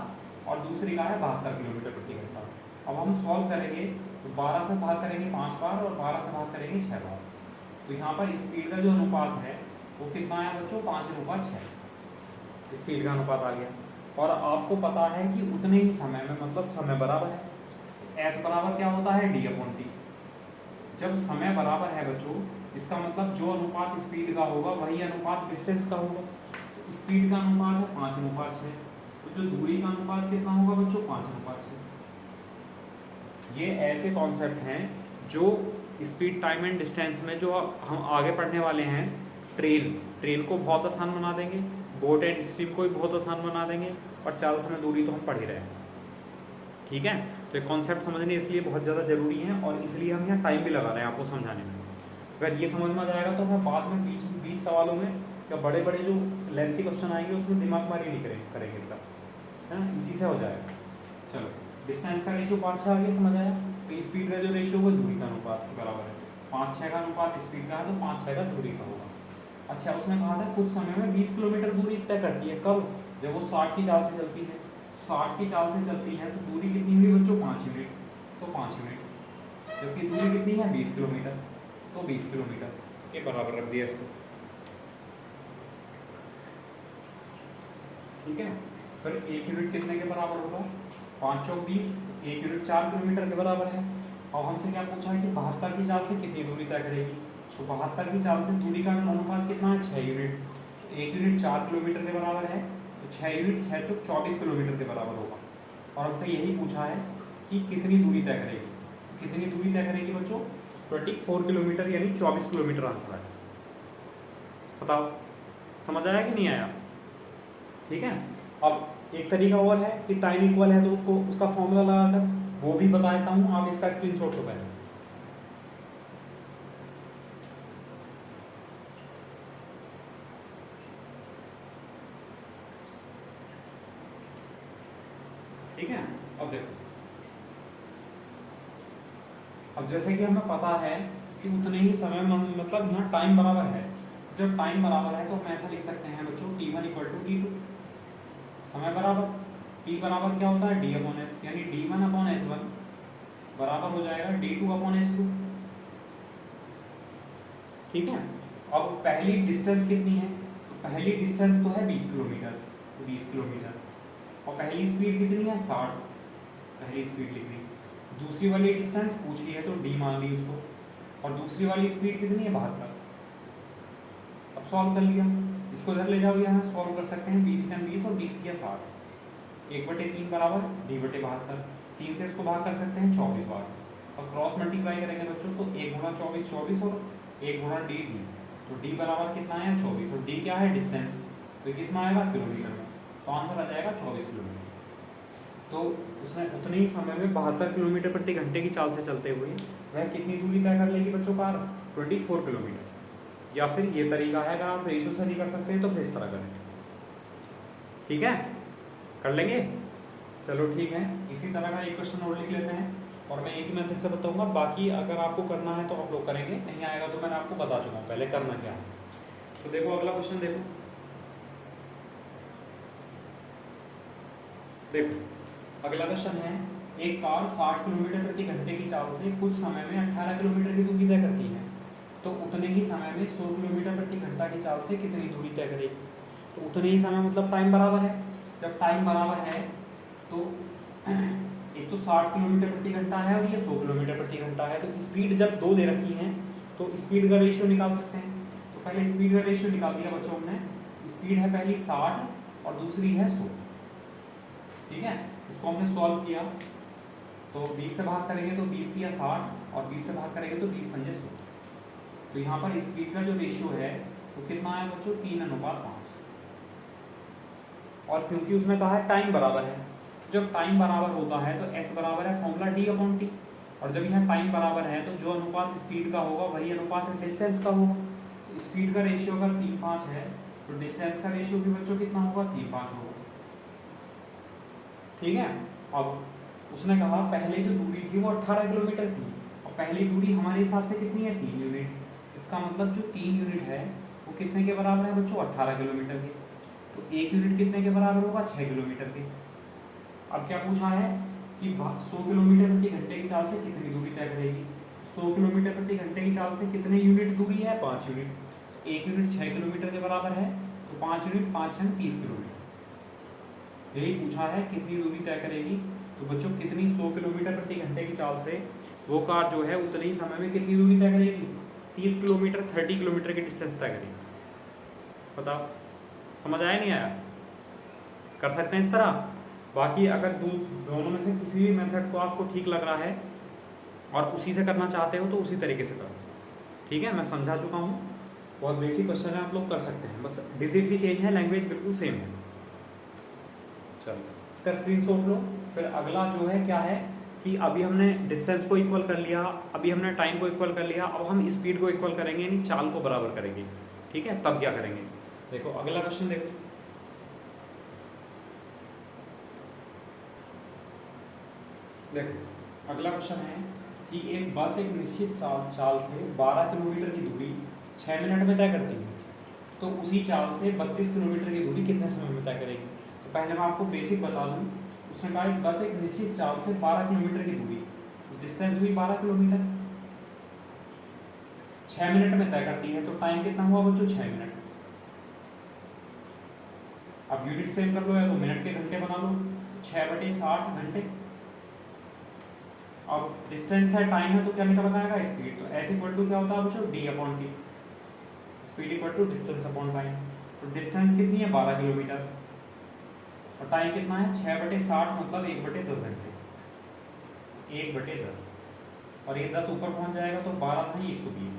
और दूसरी का है 72 किलोमीटर प्रति घंटा। अब हम सॉल्व करेंगे तो 12 से भाग करेंगे 5 बार और 12 से भाग करेंगे 6 बार। तो यहाँ पर स्पीड का जो अनुपात है वो कितना है बच्चों? 5:6 स्पीड का अनुपात आ गया। और आपको पता है कि उतने ही समय में, मतलब समय बराबर है, एस बराबर क्या होता है? D/T। जब समय बराबर है बच्चों, इसका मतलब जो अनुपात स्पीड का होगा वही अनुपात डिस्टेंस का होगा। तो स्पीड का अनुपात है 5:6, तो जो दूरी का अनुपात कितना होगा बच्चों? 5:6। ये ऐसे कॉन्सेप्ट हैं जो स्पीड, टाइम एंड डिस्टेंस में जो हम आगे पढ़ने वाले हैं, ट्रेन को बहुत आसान बना देंगे, बोट एंड स्ट्रीम को भी बहुत आसान बना देंगे, और चाल समय दूरी तो हम पढ़ ही रहे हैं, ठीक है? तो ये कॉन्सेप्ट समझने इसलिए बहुत ज़्यादा ज़रूरी है, और इसलिए हम यहाँ टाइम भी लगा रहे हैं आपको समझाने में। अगर ये समझ में आ जाएगा तो मैं बाद में बीच सवालों में या बड़े बड़े जो लेंथी क्वेश्चन आएंगे उसमें दिमाग मारी नहीं करेंगे इनका, है ना? इसी से हो जाएगा। चलो डिस्टेंस का रेशियो 5:6 आ गया, समझ आया? तो स्पीड का जो रेशियो वो दूरी का अनुपात के बराबर है। 5:6 का अनुपात स्पीड का है तो 5:6 का दूरी का होगा। अच्छा, उसने कहा था कुछ समय में 20 किलोमीटर दूरी तय करती है। कब? जब वो 60 की चाल से चलती है। 60 की चाल से चलती है तो दूरी कितनी हुई बच्चों? 5 यूनिट। तो 5 यूनिट, जबकि दूरी कितनी है? 20 किलोमीटर, तो 20 किलोमीटर ये बराबर रख दिया इसको, ठीक है? फिर 1 यूनिट कितने के बराबर होगा? 5 चौक 20, 1 यूनिट 4 किलोमीटर के बराबर है। और हमसे क्या पूछा है कि 72 की चाल से कितनी दूरी तय करेगी, तो 72 की चाल से दूरी का अनुपात कितना है? 6 यूनिट। 1 यूनिट 4 किलोमीटर के बराबर है, तो 6 यूनिट 6 चौक 24 किलोमीटर के बराबर होगा। और हमसे यही पूछा है कि कितनी दूरी तय करेगी। कितनी दूरी तय करेगी बच्चों? 24 किलोमीटर, यानी 24 किलोमीटर आंसर है। बताओ समझ आया कि नहीं आया? ठीक है। अब एक तरीका और है कि टाइम इक्वल है तो उसको उसका फॉर्मूला लगाकर वो भी बता देता हूँ, आप इसका स्क्रीनशॉट लो पहले। ठीक है, अब देखो, अब जैसे कि हमें पता है कि उतने ही समय में, मतलब यहाँ टाइम बराबर है। जब टाइम बराबर है तो हम ऐसा लिख सकते हैं बच्चों, T1 = T2। समय बराबर, T बराबर क्या होता है? D/S, यानी D1/S1 बराबर हो जाएगा D2/S2। ठीक है। अब पहली डिस्टेंस कितनी है? तो पहली डिस्टेंस तो है 20 किलोमीटर, तो 20 किलोमीटर। और पहली स्पीड कितनी है? 60, पहली स्पीड लिख दी। दूसरी वाली डिस्टेंस पूछी है तो D मान ली उसको, और दूसरी वाली स्पीड कितनी है? 72। अब सॉल्व कर लिया, इसको इधर ले जाओ, यहाँ सॉल्व कर सकते हैं। 20 × 20 और 20 × 60, 1/3 बराबर D/72। 3 से इसको भाग कर सकते हैं 24 बार, और क्रॉस मल्टीप्लाई करेंगे बच्चों तो 1 × 24 24 और 1 × D। तो D बराबर कितना है? 24। और D क्या है? डिस्टेंस। तो ये किस में आएगा, किलोमीटर में। तो आंसर आ जाएगा 24 किलोमीटर। तो उसने उतने ही समय में 72 किलोमीटर प्रति घंटे की चाल से चलते हुए वह कितनी दूरी तय कर लेगी बच्चों, कार 24 किलोमीटर। या फिर ये तरीका है, अगर आप रेशियो से नहीं कर सकते तो फिर इस तरह करें। ठीक है, कर लेंगे, चलो ठीक है। इसी तरह का एक क्वेश्चन और लिख लेते हैं और मैं एक ही मेथड से बताऊंगा, बाकी अगर आपको करना है तो आप लोग करेंगे, नहीं आएगा तो मैंने आपको बता चुका हूँ पहले करना क्या है। तो देखो अगला क्वेश्चन देखो अगला क्वेश्चन है, एक कार 60 किलोमीटर प्रति घंटे की चाल से कुछ समय में 18 किलोमीटर की दूरी तय करती है, तो उतने ही समय में 100 किलोमीटर प्रति घंटा की चाल से कितनी दूरी तय करेगी। तो उतने ही समय मतलब टाइम बराबर है। जब टाइम बराबर है तो एक तो 60 किलोमीटर प्रति घंटा है और ये 100 किलोमीटर प्रति घंटा है, तो स्पीड जब दो दे रखी है तो स्पीड का रेशियो निकाल सकते हैं। तो पहले स्पीड का रेशियो निकाल दिया बच्चों हमने। स्पीड है पहली 60 और दूसरी है 100। ठीक है, इसको हमने सॉल्व किया तो 20 से भाग करेंगे तो 20 दिया 60 और 20 से भाग करेंगे तो 20 पंजे 100। तो यहाँ पर स्पीड का जो रेशियो है वो कितना है बच्चों, 3:5। और क्योंकि उसमें कहा है टाइम बराबर है, जब टाइम बराबर होता है तो s बराबर है फॉर्मूला d/t। और जब यहाँ टाइम बराबर है तो जो अनुपात स्पीड का होगा वही अनुपात डिस्टेंस का होगा। तो स्पीड का रेशियो अगर 3:5 है तो डिस्टेंस का रेशियो भी बच्चों कितना होगा, 3:5 होगा। ठीक है, अब उसने कहा पहले जो दूरी थी वो 18 किलोमीटर थी और पहली दूरी हमारे हिसाब से कितनी है, 3 यूनिट। इसका मतलब जो 3 यूनिट है वो कितने के बराबर है बच्चों, 18 किलोमीटर के। तो 1 यूनिट कितने के बराबर होगा, 6 किलोमीटर के। अब क्या पूछा है कि 100 किलोमीटर प्रति घंटे की चाल से कितनी दूरी तय करेगी। 100 किलोमीटर प्रति घंटे की चाल से कितने यूनिट दूरी है, 5 यूनिट। 1 यूनिट 6 किलोमीटर के बराबर है तो 5 यूनिट 5 6 30 किलोमीटर। यही पूछा है कितनी दूरी तय करेगी। तो बच्चों कितनी 100 किलोमीटर प्रति घंटे की चाल से वो कार जो है उतने ही समय में कितनी दूरी तय करेगी, 30 किलोमीटर 30 किलोमीटर की डिस्टेंस तय करेगी। बताओ समझ आया नहीं आया, कर सकते हैं इस तरह। बाकी अगर दोनों में से किसी भी मेथड को आपको ठीक लग रहा है और उसी से करना चाहते हो तो उसी तरीके से करो। ठीक है, मैं समझा चुका हूँ, बहुत बेसिक क्वेश्चन है, आप लोग कर सकते हैं, बस डिजिट ही चेंज है, लैंग्वेज बिल्कुल सेम है। चलो इसका स्क्रीनशॉट लो। फिर अगला जो है क्या है कि अभी हमने डिस्टेंस को इक्वल कर लिया, अभी हमने टाइम को इक्वल कर लिया, अब हम स्पीड को इक्वल करेंगे, यानी चाल को बराबर करेंगे। ठीक है, तब क्या करेंगे, देखो अगला क्वेश्चन देखो। देखो अगला क्वेश्चन है कि एक बस एक निश्चित चाल से 12 किलोमीटर की दूरी 6 मिनट में तय करती है, तो उसी चाल से 32 किलोमीटर की दूरी कितने समय में तय करेगी। तो पहले मैं आपको बेसिक बता दूं, उसने कहा एक बस एक निश्चित चाल से 12 किलोमीटर की दूरी, डिस्टेंस हुई 12 किलोमीटर, 6 मिनट में तय करती है, तो टाइम कितना हुआ बच्चों, 6 मिनट। अब यूनिट सेम कर लो या तो मिनट के घंटे बना लो, 6/60 घंटे। अब डिस्टेंस है, टाइम है, तो क्या निकल आएगा, स्पीड। तो एस इक्वल टू क्या होता है बच्चों, d/t। Speed equal to distance upon time. तो डिस्टेंस कितनी है, 12 किलोमीटर, और टाइम कितना है, 6/60 मतलब 1/10 घंटे, 1/10। और ये 10 ऊपर पहुंच जाएगा तो 12 था 120,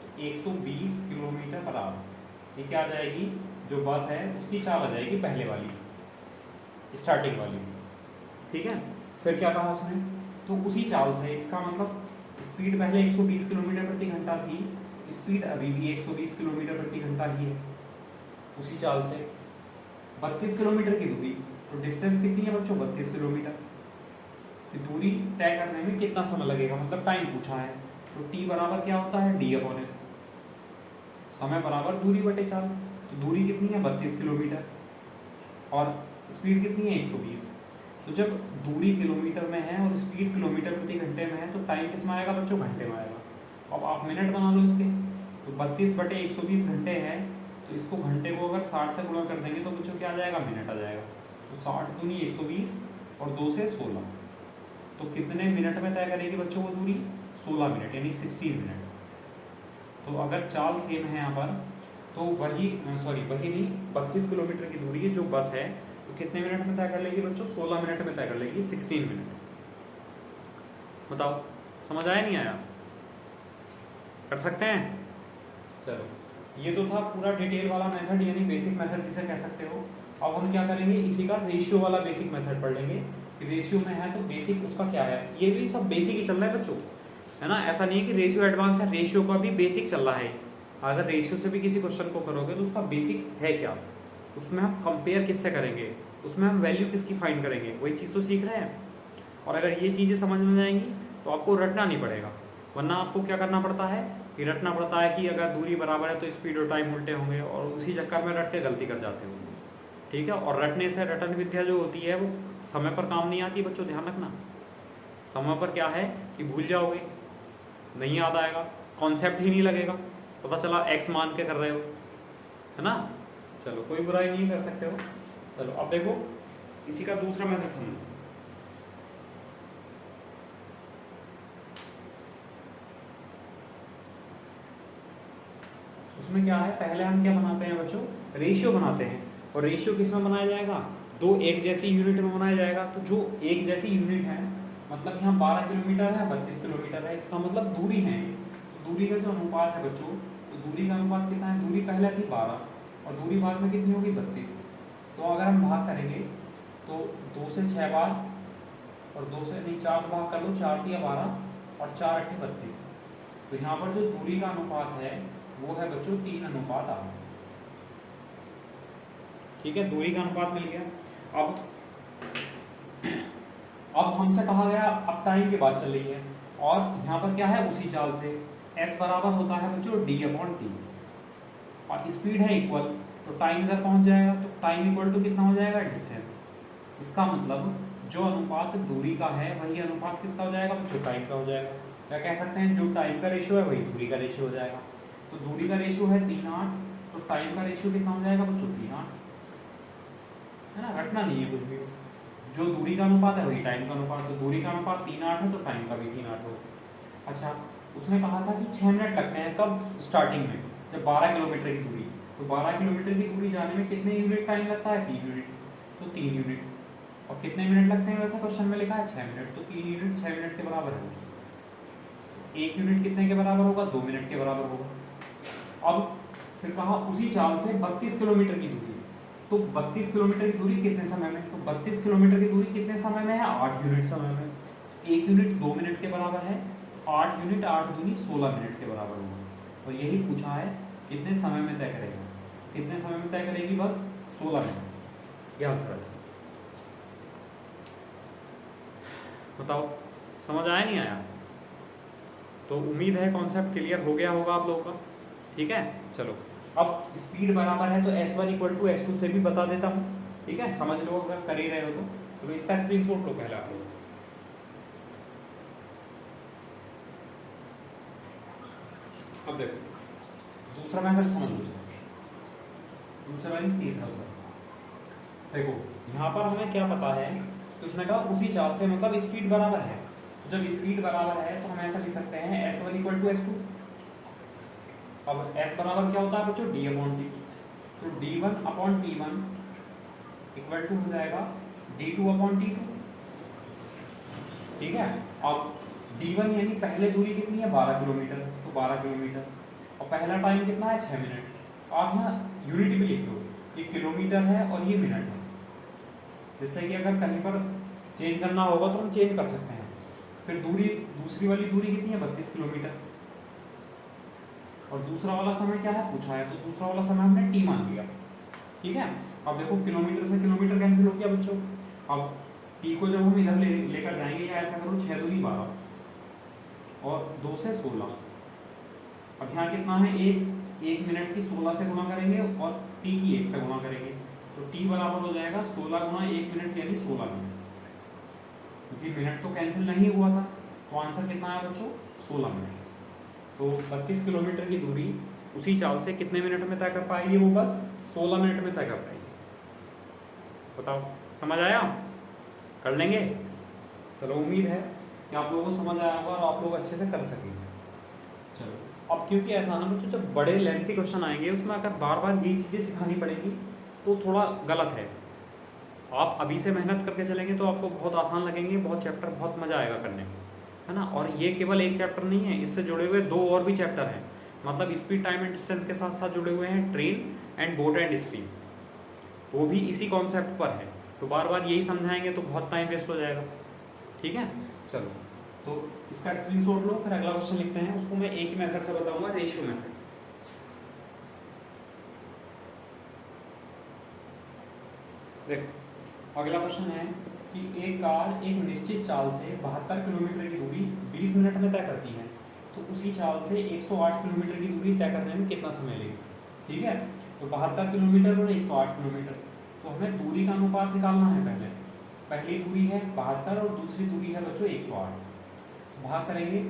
तो 120 किलोमीटर पर आवर। ये क्या आ जाएगी, जो बस है उसकी चाल आ जाएगी, पहले वाली स्टार्टिंग वाली। ठीक है, फिर क्या कहा उसने, तो उसी चाल से, इसका मतलब स्पीड पहले 120 किलोमीटर प्रति घंटा थी, स्पीड अभी भी 120 किलोमीटर प्रति घंटा ही है, उसी चाल से 32 किलोमीटर की दूरी। तो डिस्टेंस कितनी है बच्चों, 32 किलोमीटर। दूरी तय करने में कितना समय लगेगा, मतलब टाइम पूछा है। तो t बराबर क्या होता है, d/s, समय बराबर दूरी बटे चाल। तो दूरी कितनी है, 32 किलोमीटर, और स्पीड कितनी है, 120। तो जब दूरी किलोमीटर में है और स्पीड किलोमीटर प्रति घंटे में है तो टाइम किस में आएगा बच्चों, घंटे में आएगा। अब आप मिनट बना लो इसके, तो 32/120 घंटे है, तो इसको घंटे को अगर 60 से गुणा कर देंगे तो बच्चों क्या आ जाएगा, मिनट आ जाएगा। तो 60 दूनी 120 और 2 से 16, तो कितने मिनट में तय करेगी बच्चों वो दूरी, 16 मिनट, यानी 16 मिनट। तो अगर चाल सेम है यहाँ पर तो वही नहीं, 32 किलोमीटर की दूरी है जो बस है, तो कितने मिनट में तय कर लेगी बच्चों, 16 मिनट में तय कर लेगी, 16 मिनट। बताओ समझ आया नहीं आया, कर सकते हैं। चलो ये तो था पूरा डिटेल वाला मेथड, यानी बेसिक मेथड जिसे कह सकते हो। अब हम क्या करेंगे, इसी का रेशियो वाला बेसिक मेथड पढ़ लेंगे कि रेशियो में है तो बेसिक उसका क्या है। ये भी सब बेसिक ही चल रहा है बच्चों, है ना, ऐसा नहीं है कि रेशियो एडवांस है, रेशियो का भी बेसिक चल रहा है। अगर रेशियो से भी किसी क्वेश्चन को करोगे तो उसका बेसिक है क्या, उसमें हम कंपेयर किससे करेंगे, उसमें हम वैल्यू किसकी फाइंड करेंगे, वही चीज़ तो सीख रहे हैं। और अगर ये चीज़ें समझ में जाएंगी तो आपको रटना नहीं पड़ेगा, वरना आपको क्या करना पड़ता है कि रटना पड़ता है कि अगर दूरी बराबर है तो स्पीड और टाइम उल्टे होंगे, और उसी चक्कर में रट के गलती कर जाते हो। ठीक है, और रटने से रटन विद्या जो होती है वो समय पर काम नहीं आती बच्चों, ध्यान रखना। समय पर क्या है कि भूल जाओगे, नहीं याद आएगा, कॉन्सेप्ट ही नहीं लगेगा, पता चला एक्स मान के कर रहे हो, है ना। चलो कोई बुराई नहीं कर सकते हो। चलो अब देखो इसी का दूसरा मेथड समझो। उसमें क्या है, पहले हम क्या बनाते हैं बच्चों, रेशियो बनाते हैं। और रेशियो किस में बनाया जाएगा, दो एक जैसी यूनिट में बनाया जाएगा। तो जो एक जैसी यूनिट है, मतलब यहाँ 12 किलोमीटर है, 32 किलोमीटर है, इसका मतलब दूरी है। तो दूरी का जो अनुपात है बच्चों, तो दूरी का अनुपात कितना है, दूरी पहले थी 12 और दूरी बाद में कितनी होगी 32। तो अगर हम भाग करेंगे तो 2 से 6 बार और 2 से नहीं 4 भाग कर लो, 4 दिया 12 और 4 8 32। तो यहाँ पर जो दूरी का अनुपात है वो है बच्चों 3:8। ठीक है, दूरी का अनुपात मिल गया। अब हमसे कहा गया, अब टाइम की बात चल रही है और यहाँ पर क्या है, उसी चाल से s बराबर होता है बच्चों d/t और स्पीड है इक्वल, तो टाइम इधर पहुंच जाएगा, तो टाइम इक्वल टू कितना हो जाएगा, डिस्टेंस। इसका मतलब जो अनुपात दूरी का है वही अनुपात किसका हो जाएगा बच्चों, टाइम का हो जाएगा। क्या कह सकते हैं, जो टाइम का रेशियो है वही दूरी का रेशियो हो जाएगा। तो दूरी का रेशियो है 3:8, तो टाइम का रेशियो कितना हो जाएगा बच्चों 3:8, है ना, रटना नहीं है कुछ भी, जो दूरी का अनुपात है वही टाइम का अनुपात। तो दूरी का अनुपात 3:8 है तो टाइम का भी 3:8 होगा। अच्छा, उसने कहा था कि 6 मिनट लगते हैं, कब, स्टार्टिंग में, जब 12 किलोमीटर की दूरी, तो 12 किलोमीटर की दूरी जाने में कितने यूनिट टाइम लगता है, 3 यूनिट, तो 3 यूनिट। और कितने मिनट लगते हैं, वैसा क्वेश्चन में लिखा है 6 मिनट, तो 3 यूनिट 6 मिनट के बराबर है। एक यूनिट कितने के बराबर होगा, 2 मिनट के बराबर होगा। अब फिर कहा उसी चाल से 32 किलोमीटर की दूरी, तो 32 किलोमीटर की दूरी कितने समय में, तो 32 किलोमीटर की दूरी कितने समय में है, 8 यूनिट समय में। एक यूनिट 2 मिनट के बराबर है, 8 यूनिट 8 दूनी 16 मिनट के बराबर होगा। और यही पूछा है कितने समय में तय करेगा, कितने समय में तय करेगी, बस 16 मिनट, ये आंसर है। बताओ समझ आया नहीं आया। तो उम्मीद है कॉन्सेप्ट क्लियर हो गया होगा आप लोगों का। ठीक है, चलो अब स्पीड बराबर है तो s1 = s2 से भी बता देता हूँ। ठीक है, समझ लो अगर कर ही रहे हो तो इसका स्क्रीनशॉट लो पहले आप लोग। अब देखो दूसरा मेथड समझ लो, दूसरा नहीं तीसरा सर। देखो यहाँ पर हमें क्या पता है कि उसने कहा उसी चाल से, मतलब स्पीड बराबर है। तो जब स्पीड बराबर है तो हम ऐसा लिख सकते हैं s1 = s2। अब s बराबर क्या होता है बच्चों, d/t, तो d1/t1 इक्वल टू हो जाएगा d2/t2। ठीक है, अब d1 यानी पहले दूरी कितनी है, 12 किलोमीटर, तो 12 किलोमीटर, और पहला टाइम कितना है, 6 मिनट। आप यहाँ यूनिट भी लिख लो, ये किलोमीटर है और ये मिनट है, जिससे कि अगर कहीं पर चेंज करना होगा तो हम चेंज कर सकते हैं। फिर दूरी, दूसरी वाली दूरी कितनी है, 32 किलोमीटर, और दूसरा वाला समय क्या है पूछा है, तो दूसरा वाला समय हमने t मान लिया। ठीक है, अब देखो किलोमीटर से किलोमीटर कैंसिल हो गया बच्चों। अब t को जब हम इधर लेकर जाएंगे, या ऐसा करो 6 दूनी 12 और 2 से 16। अब यहाँ कितना है, एक मिनट की 16 से गुणा करेंगे और t की 1 से गुणा करेंगे, तो t बराबर हो जाएगा 16 गुणा 1 मिनट यानी 16 मिनट, क्योंकि मिनट तो कैंसिल नहीं हुआ था। तो आंसर कितना है बच्चों, 16 मिनट। तो 32 किलोमीटर की दूरी उसी चाल से कितने मिनट में तय कर पाएगी, वो बस 16 मिनट में तय कर पाएगी। बताओ समझ आया, कर लेंगे। चलो उम्मीद है कि आप लोगों को समझ आया होगा और आप लोग अच्छे से कर सकेंगे। चलो अब क्योंकि ऐसा ना बच्चों, जब बड़े लेंथी क्वेश्चन आएंगे उसमें अगर बार बार यही चीज़ें सिखानी पड़ेगी तो थोड़ा गलत है। आप अभी से मेहनत करके चलेंगे तो आपको बहुत आसान लगेंगे, बहुत चैप्टर, बहुत मज़ा आएगा करने में, है ना। और ये केवल एक चैप्टर नहीं है, इससे जुड़े हुए 2 और भी चैप्टर हैं। मतलब स्पीड टाइम एंड डिस्टेंस के साथ साथ जुड़े हुए हैं train and boat and stream, वो भी इसी कॉन्सेप्ट पर है। तो बार बार यही समझाएंगे तो बहुत टाइम वेस्ट हो जाएगा। ठीक है, चलो तो इसका स्क्रीनशॉट लो, फिर अगला क्वेश्चन लिखते हैं। उसको मैं एक ही मेथड से बताऊंगा, रेशियो मेथड। देखो अगला क्वेश्चन है कि एक कार एक निश्चित चाल से 72 किलोमीटर की दूरी 20 मिनट में तय करती है, तो उसी चाल से 108 किलोमीटर की दूरी तय करने में कितना समय लेगी। ठीक है, तो 72 किलोमीटर और 108 किलोमीटर, तो हमें दूरी का अनुपात निकालना है। पहली दूरी है 72 और दूसरी दूरी है बच्चों 108। तो भाग करेंगे,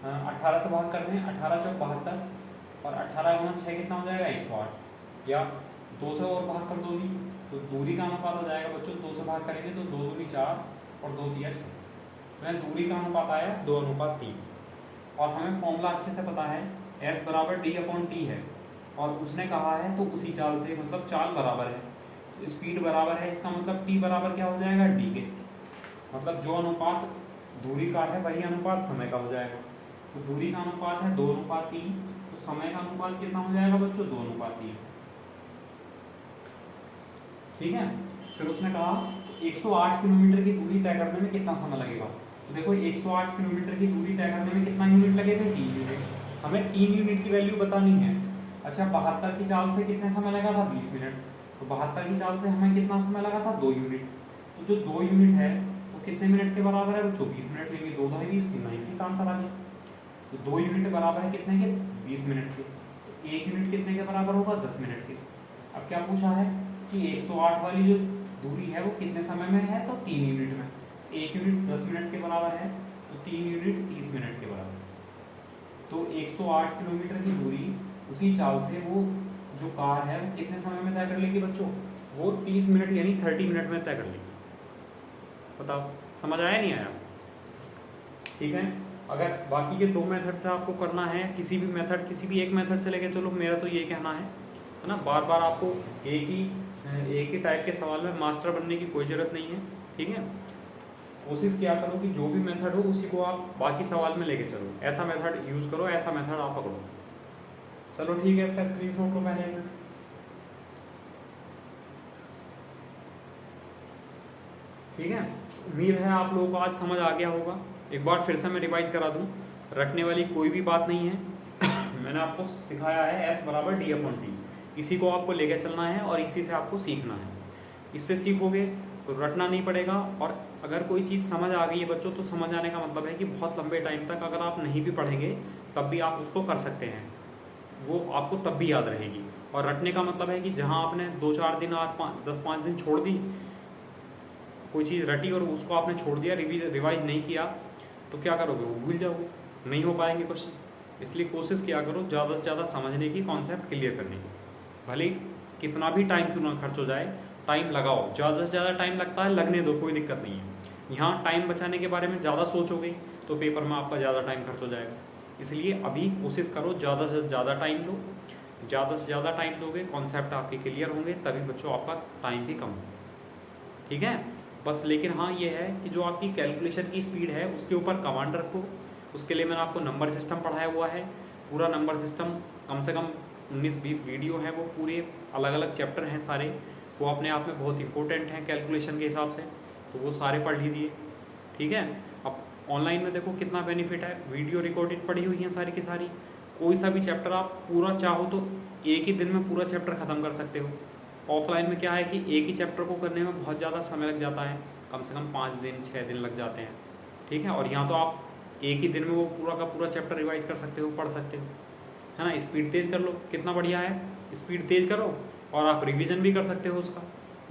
18 से भाग कर दें, 18 चौक 72 और 18 गुना 6 कितना हो जाएगा 108, या 2 से और भाग कर दो, तो दूरी का अनुपात हो जाएगा बच्चों 2 से भाग करेंगे तो 2 दूनी 4 और 2 दिया 6, तो दूरी का अनुपात आया 2:3। और हमें फॉर्मूला अच्छे से पता है, S बराबर D/T है, और उसने कहा है तो उसी चाल से, मतलब चाल बराबर है तो स्पीड बराबर है, इसका मतलब T बराबर क्या हो जाएगा D के, मतलब जो अनुपात दूरी का है वही अनुपात समय का हो जाएगा। तो दूरी का अनुपात है 2:3, तो समय का अनुपात कितना हो जाएगा बच्चों 2:3। ठीक है, फिर उसने कहा 108 किलोमीटर की दूरी तय करने में कितना समय लगेगा। तो देखो 108 किलोमीटर की दूरी तय करने में कितना यूनिट लगेगा, 3 यूनिट। हमें 3 यूनिट की वैल्यू बतानी है। अच्छा 72 की चाल से कितने समय लगा था 20 मिनट, तो 72 की चाल से हमें कितना समय लगा था 2 यूनिट। तो जो 2 यूनिट है वो कितने मिनट के बराबर है, वो 24 मिनट लेंगे, 2 2 20, 30 आंसर आ गया। तो 2 यूनिट बराबर है कितने के, 20 मिनट के, तो 1 यूनिट कितने के बराबर होगा 10 मिनट के। अब क्या पूछा है कि 108 वाली जो दूरी है वो कितने समय में है, तो 3 यूनिट में। 1 यूनिट 10 मिनट के बराबर है, तो 3 यूनिट 30 मिनट के बराबर। तो 108 किलोमीटर की दूरी उसी चाल से वो जो कार है वो कितने समय में तय कर लेगी बच्चों, वो 30 मिनट यानी 30 मिनट में तय कर लेगी। बताओ समझ आया नहीं आया। ठीक है, अगर बाकी के 2 मेथड से आपको करना है, किसी भी मेथड, किसी भी एक मेथड से लेके चलो, मेरा तो ये कहना है ना, बार बार आपको एक ही टाइप के सवाल में मास्टर बनने की कोई ज़रूरत नहीं है। ठीक है, कोशिश किया करो कि जो भी मेथड हो उसी को आप बाकी सवाल में लेके चलो, ऐसा मेथड यूज़ करो, ऐसा मेथड आप पकड़ो। चलो ठीक है, इसका स्क्रीनशॉट लो पहले। ठीक है, उम्मीद है आप लोगों को आज समझ आ गया होगा। एक बार फिर से मैं रिवाइज करा दूं, रटने वाली कोई भी बात नहीं है। मैंने आपको सिखाया है S बराबर D/T, इसी को आपको लेके चलना है और इसी से आपको सीखना है। इससे सीखोगे तो रटना नहीं पड़ेगा, और अगर कोई चीज़ समझ आ गई है बच्चों, तो समझ आने का मतलब है कि बहुत लंबे टाइम तक अगर आप नहीं भी पढ़ेंगे तब भी आप उसको कर सकते हैं, वो आपको तब भी याद रहेगी। और रटने का मतलब है कि जहाँ आपने 2-4 दिन, 10-5 दिन छोड़ दी, कोई चीज़ रटी और उसको आपने छोड़ दिया, रिवाइज नहीं किया, तो क्या करोगे, वो भूल जाओगे, नहीं हो पाएंगे क्वेश्चन। इसलिए कोशिश किया करो ज़्यादा से ज़्यादा समझने की, कॉन्सेप्ट क्लियर करने की, भले कितना भी टाइम क्यों ना खर्च हो जाए, टाइम लगाओ, ज़्यादा से ज़्यादा टाइम लगता है लगने दो, कोई दिक्कत नहीं है। यहाँ टाइम बचाने के बारे में ज़्यादा सोचोगे तो पेपर में आपका ज़्यादा टाइम खर्च हो जाएगा। इसलिए अभी कोशिश करो ज़्यादा से ज़्यादा टाइम दो, ज़्यादा से ज़्यादा टाइम दोगे कॉन्सेप्ट आपके क्लियर होंगे, तभी बच्चों आपका टाइम भी कम हो। ठीक है बस, लेकिन हाँ ये है कि जो आपकी कैलकुलेशन की स्पीड है उसके ऊपर कमांड रखो। उसके लिए मैंने आपको नंबर सिस्टम पढ़ाया हुआ है, पूरा नंबर सिस्टम, कम से कम 19-20 वीडियो हैं, वो पूरे अलग अलग चैप्टर हैं सारे, वो अपने आप में बहुत इंपॉर्टेंट हैं कैलकुलेशन के हिसाब से, तो वो सारे पढ़ लीजिए। ठीक है, अब ऑनलाइन में देखो कितना बेनिफिट है, वीडियो रिकॉर्डेड पढ़ी हुई हैं सारी की सारी, कोई सा भी चैप्टर आप पूरा चाहो तो एक ही दिन में पूरा चैप्टर ख़त्म कर सकते हो। ऑफलाइन में क्या है कि एक ही चैप्टर को करने में बहुत ज़्यादा समय लग जाता है, कम से कम 5 दिन 6 दिन लग जाते हैं। ठीक है, और यहाँ तो आप एक ही दिन में वो पूरा का पूरा चैप्टर रिवाइज कर सकते हो, पढ़ सकते हो, है ना। स्पीड तेज़ कर लो, कितना बढ़िया है, स्पीड तेज़ करो और आप रिवीजन भी कर सकते हो उसका,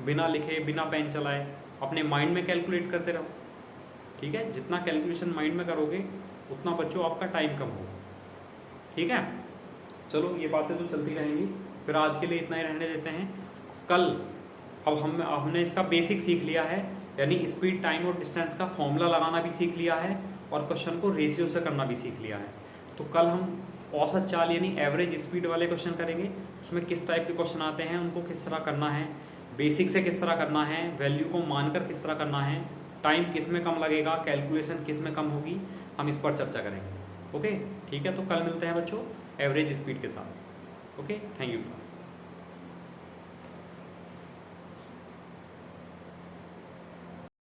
बिना लिखे बिना पेन चलाए, अपने माइंड में कैलकुलेट करते रहो। ठीक है, जितना कैलकुलेशन माइंड में करोगे उतना बच्चों आपका टाइम कम होगा। ठीक है, चलो ये बातें तो चलती रहेंगी, फिर आज के लिए इतना ही रहने देते हैं। कल अब हमने इसका बेसिक सीख लिया है, यानी स्पीड टाइम और डिस्टेंस का फॉर्मूला लगाना भी सीख लिया है और क्वेश्चन को रेशियो से करना भी सीख लिया है। तो कल हम औसत चाल यानी एवरेज स्पीड वाले क्वेश्चन करेंगे, उसमें किस टाइप के क्वेश्चन आते हैं, उनको किस तरह करना है, बेसिक से किस तरह करना है, वैल्यू को मानकर किस तरह करना है, टाइम किस में कम लगेगा, कैलकुलेशन किस में कम होगी, हम इस पर चर्चा करेंगे। ओके ठीक है, तो कल मिलते हैं बच्चों। एवरेज स्पीड के साथ। Okay, thank you class.